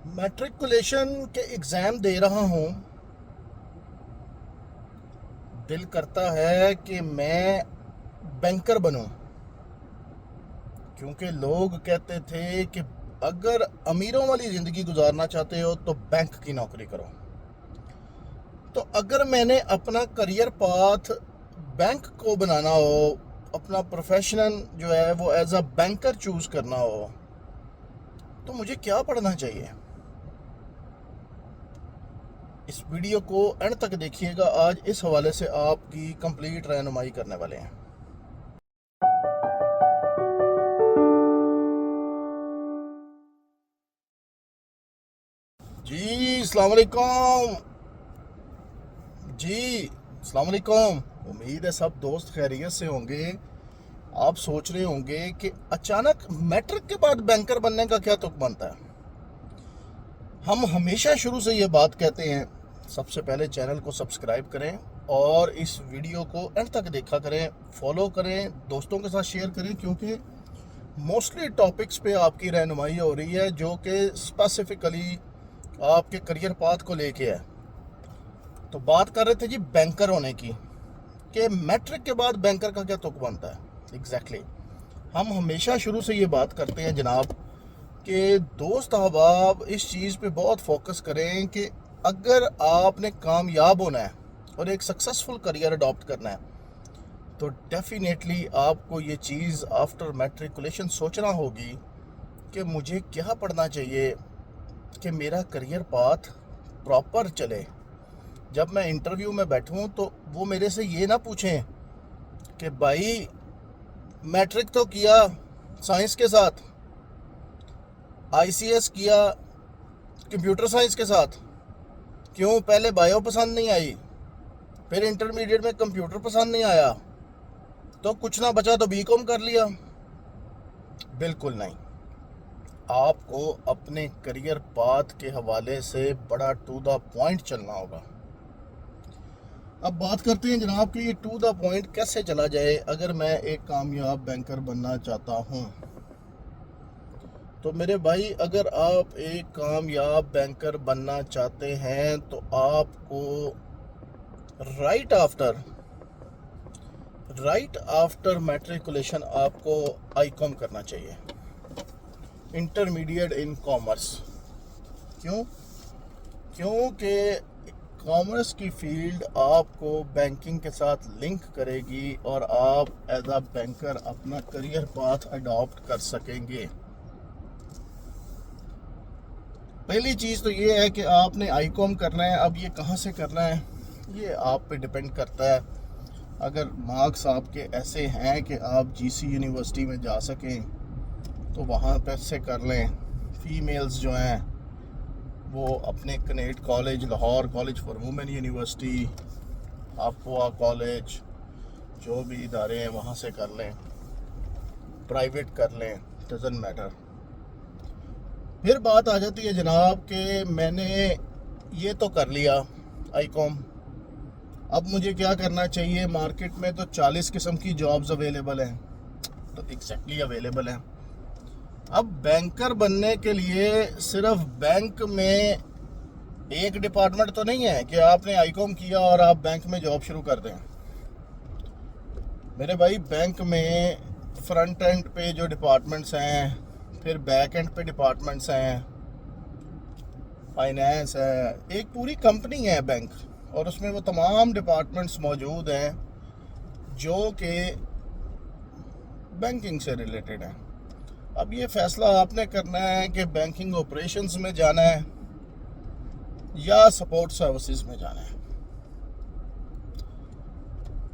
Matriculation के exam दे रहा हूँ। दिल करता है कि मैं बैंकर बनूं, क्योंकि लोग कहते थे कि अगर अमीरों वाली ज़िंदगी गुजारना चाहते हो तो बैंक की नौकरी करो। तो अगर मैंने अपना करियर पाथ बैंक को बनाना हो, अपना प्रोफेशन जो है वो एज अ बैंकर चूज़ करना हो, तो मुझे क्या पढ़ना चाहिए? इस वीडियो को एंड तक देखिएगा। आज इस हवाले से आपकी कंप्लीट रहनुमाई करने वाले हैं। जी अस्सलाम वालेकुम। जी अस्सलाम वालेकुम। उम्मीद है सब दोस्त खैरियत से होंगे। आप सोच रहे होंगे कि अचानक मैट्रिक के बाद बैंकर बनने का क्या तुक बनता है। हम हमेशा शुरू से ये बात कहते हैं, सबसे पहले चैनल को सब्सक्राइब करें और इस वीडियो को एंड तक देखा करें, फॉलो करें, दोस्तों के साथ शेयर करें, क्योंकि मोस्टली टॉपिक्स पे आपकी रहनुमाई हो रही है जो कि स्पेसिफिकली आपके करियर पाथ को लेके है। तो बात कर रहे थे जी बैंकर होने की, कि मैट्रिक के बाद बैंकर का क्या तुक बनता है। एग्जैक्टली हम हमेशा शुरू से ये बात करते हैं जनाब कि दोस्त अहबाब इस चीज़ पे बहुत फोकस करें कि अगर आपने कामयाब होना है और एक सक्सेसफुल करियर अडॉप्ट करना है तो डेफिनेटली आपको ये चीज़ आफ्टर मैट्रिकुलेशन सोचना होगी कि मुझे क्या पढ़ना चाहिए कि मेरा करियर पाथ प्रॉपर चले। जब मैं इंटरव्यू में बैठूं तो वो मेरे से ये ना पूछें कि भाई मैट्रिक तो किया साइंस के साथ, आईसीएस किया कंप्यूटर साइंस के साथ, क्यों पहले बायो पसंद नहीं आई, फिर इंटरमीडिएट में कंप्यूटर पसंद नहीं आया, तो कुछ ना बचा तो बीकॉम कर लिया। बिल्कुल नहीं। आपको अपने करियर पाथ के हवाले से बड़ा टू द पॉइंट चलना होगा। अब बात करते हैं जनाब कि ये टू द पॉइंट कैसे चला जाए अगर मैं एक कामयाब बैंकर बनना चाहता हूँ। तो मेरे भाई, अगर आप एक कामयाब बैंकर बनना चाहते हैं तो आपको राइट आफ्टर मैट्रिकुलेशन आपको आईकॉम करना चाहिए, इंटरमीडिएट इन कॉमर्स। क्यों? क्योंकि कॉमर्स की फील्ड आपको बैंकिंग के साथ लिंक करेगी और आप एज अ बैंकर अपना करियर पाथ अडॉप्ट कर सकेंगे। पहली चीज़ तो ये है कि आपने आईकॉम करना है। अब ये कहाँ से करना है ये आप पे डिपेंड करता है। अगर मार्क्स आपके ऐसे हैं कि आप जीसी यूनिवर्सिटी में जा सकें तो वहाँ पर से कर लें। फीमेल्स जो हैं वो अपने Kinnaird college, Lahore college for women university, अफवा कॉलेज, जो भी इदारे हैं वहाँ से कर लें, प्राइवेट कर लें, डजंट मैटर। फिर बात आ जाती है जनाब कि मैंने ये तो कर लिया आईकॉम, अब मुझे क्या करना चाहिए? मार्केट में तो 40 किस्म की जॉब्स अवेलेबल हैं, तो एग्जैक्टली अवेलेबल हैं। अब बैंकर बनने के लिए सिर्फ बैंक में एक डिपार्टमेंट तो नहीं है कि आपने आईकॉम किया और आप बैंक में जॉब शुरू कर दें। मेरे भाई, बैंक में फ्रंट एंड पे जो डिपार्टमेंट्स हैं, फिर बैक एंड पे डिपार्टमेंट्स हैं, फाइनेंस है, एक पूरी कंपनी है बैंक, और उसमें वो तमाम डिपार्टमेंट्स मौजूद हैं जो कि बैंकिंग से रिलेटेड हैं। अब ये फैसला आपने करना है कि बैंकिंग ऑपरेशंस में जाना है या सपोर्ट सर्विसेज में जाना है।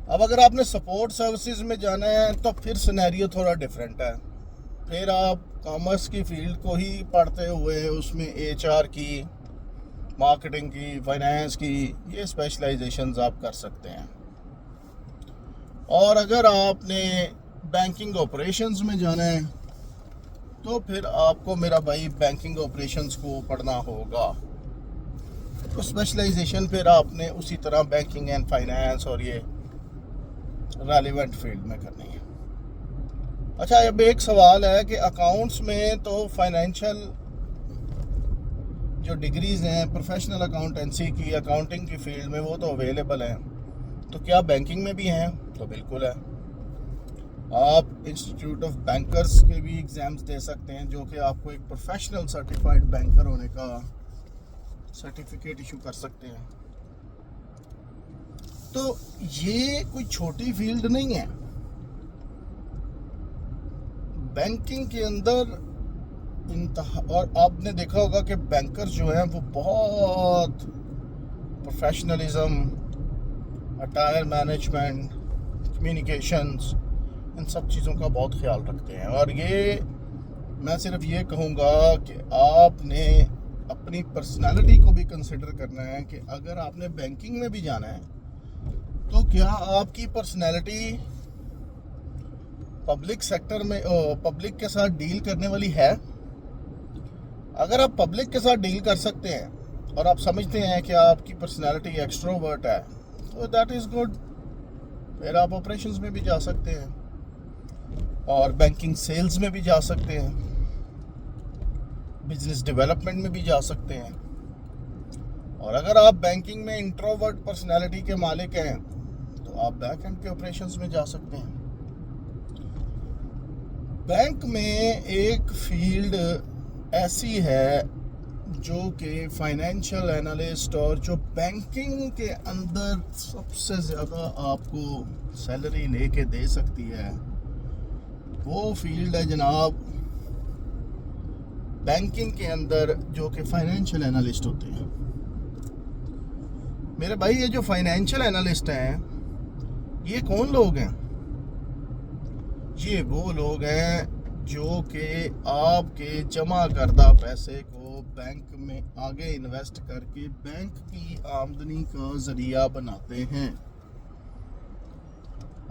अब अगर आपने सपोर्ट सर्विसेज में जाना है तो फिर सिनेरियो थोड़ा डिफरेंट है। फिर आप कॉमर्स की फील्ड को ही पढ़ते हुए उसमें एचआर की, मार्केटिंग की, फाइनेंस की, ये स्पेशलाइजेशंस आप कर सकते हैं। और अगर आपने बैंकिंग ऑपरेशंस में जाना है तो फिर आपको मेरा भाई बैंकिंग ऑपरेशंस को पढ़ना होगा। तो स्पेशलाइजेशन फिर आपने उसी तरह बैंकिंग एंड फाइनेंस और ये रेलिवेंट फील्ड में करनी है। अच्छा, अब एक सवाल है कि अकाउंट्स में तो फाइनेंशियल जो डिग्रीज़ हैं प्रोफेशनल अकाउंटेंसी की, अकाउंटिंग की फील्ड में, वो तो अवेलेबल हैं। तो क्या बैंकिंग में भी हैं? तो बिल्कुल है। आप इंस्टीट्यूट ऑफ बैंकर्स के भी एग्ज़ाम्स दे सकते हैं, जो कि आपको एक प्रोफेशनल सर्टिफाइड बैंकर होने का सर्टिफिकेट इशू कर सकते हैं। तो ये कोई छोटी फील्ड नहीं है। बैंकिंग के अंदर और आपने देखा होगा कि बैंकर्स जो हैं वो बहुत प्रोफेशनलिज्म, अटायर मैनेजमेंट, कम्युनिकेशंस, इन सब चीज़ों का बहुत ख्याल रखते हैं। और ये मैं सिर्फ ये कहूँगा कि आपने अपनी पर्सनालिटी को भी कंसिडर करना है कि अगर आपने बैंकिंग में भी जाना है तो क्या आपकी पर्सनालिटी पब्लिक सेक्टर में पब्लिक के साथ डील करने वाली है। अगर आप पब्लिक के साथ डील कर सकते हैं और आप समझते हैं कि आपकी पर्सनालिटी एक्सट्रोवर्ट है, तो दैट इज़ गुड। फिर आप ऑपरेशंस में भी जा सकते हैं और बैंकिंग सेल्स में भी जा सकते हैं, बिजनेस डेवलपमेंट में भी जा सकते हैं। और अगर आप बैंकिंग में इंट्रोवर्ट पर्सनालिटी के मालिक हैं तो आप बैक एंड के ऑपरेशंस में जा सकते हैं। बैंक में एक फील्ड ऐसी है जो कि फाइनेंशियल एनालिस्ट, और जो बैंकिंग के अंदर सबसे ज़्यादा आपको सैलरी लेके दे सकती है, वो फील्ड है जनाब बैंकिंग के अंदर जो कि फाइनेंशियल एनालिस्ट होते हैं। मेरे भाई, ये जो फाइनेंशियल एनालिस्ट हैं, ये कौन लोग हैं? ये वो लोग हैं जो कि आपके जमा करदा पैसे को बैंक में आगे इन्वेस्ट करके बैंक की आमदनी का ज़रिया बनाते हैं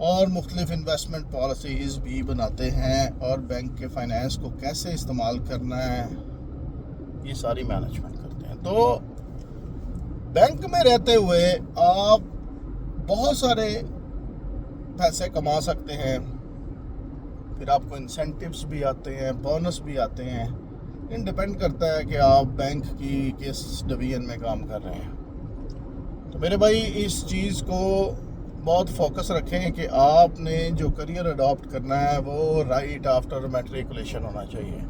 और मुख्तलिफ इन्वेस्टमेंट पॉलिसीज़ भी बनाते हैं, और बैंक के फाइनेंस को कैसे इस्तेमाल करना है ये सारी मैनेजमेंट करते हैं। तो बैंक में रहते हुए आप बहुत सारे पैसे कमा सकते हैं, फिर आपको इंसेंटिव्स भी आते हैं, बोनस भी आते हैं। इन डिपेंड करता है कि आप बैंक की किस डिवीजन में काम कर रहे हैं। तो मेरे भाई, इस चीज़ को बहुत फोकस रखें कि आपने जो करियर अडॉप्ट करना है वो राइट आफ्टर मैट्रिकुलेशन होना चाहिए,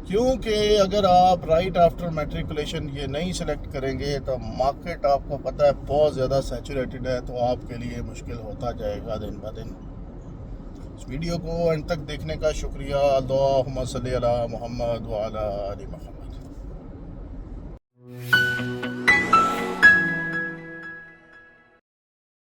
क्योंकि अगर आप राइट आफ्टर मैट्रिकुलेशन ये नहीं सेलेक्ट करेंगे तो मार्केट, आपको पता है, बहुत ज़्यादा सैचुरेटेड है, तो आपके लिए मुश्किल होता जाएगा दिन ब दिन। इस वीडियो को अंत तक देखने का शुक्रिया। अल्लाहुम्मा सल्ली अला मुहम्मद व अला आलि मुहम्मद।